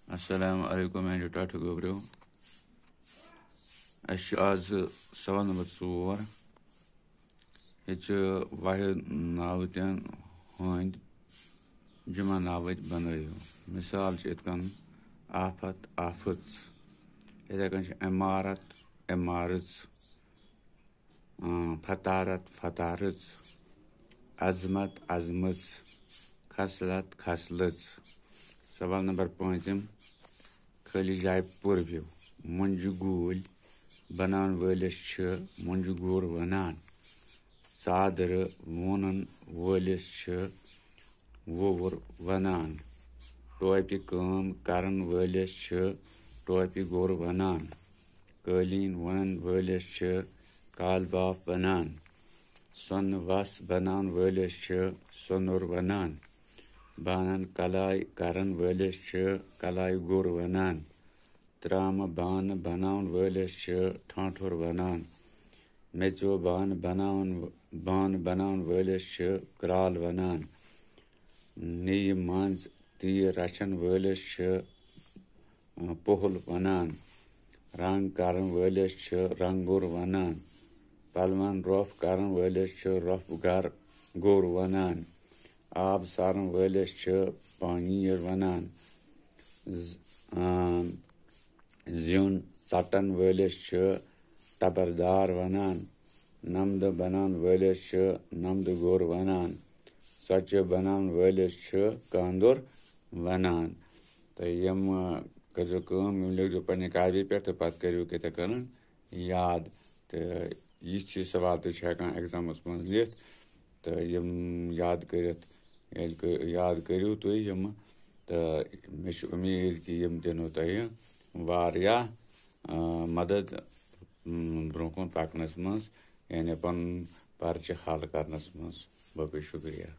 Assalamualaikum and Tatu Gobro. Az सवाल number 4 वाहिद नावतन हंद जमा नावत बनयो मिसाल इतकन आफत आफत इथे कन इमारत इमारत फतारत फतारत अजमत अजमत खसलत खसलत सवाल नंबर 5 खाली जाय पुरव्यू मुंज गूल बनान वलिस मुंज गुर वनान सादर वोनन वलिस वोवर वनान टोपी काम करन वलिस टोपी गुर वनान कालीन वनन वलिस कालबाफ वनान सन वस बनान वलिस सनुर वनान बानन कलाई करन वलिस कलाई गुर वनान त्राम बान बनावन वलिस ठाठुर वनान मेचो बान बनावन वलिस क्राल वनान नी मंज ती रचन वलिस पोहल वनान रंग करन वलिस रंगुर वनान पलवन रोफ करन वलिस रोफगर गुर वनान आब सारन वलिस पानीर वनान ज़्यून सटन वलिस तबरदार वनान नमद बनान वलिस नमद गुर वनान सच बनान वलिस कांदुर वनान तो यम कजो कम यम लिखो पन्ने कागज पे तो पत करियो कत करन याद तो यह सवाल तो एग्जामस मज लिख तो यम याद करित याद करियो तुम यम तो मे उम्मीद कि यम दिनो तुह वारिया मदद ब्रोकन पकनस मज यानी पन पर्चे हल करनस मज बाकी शुक्रिया।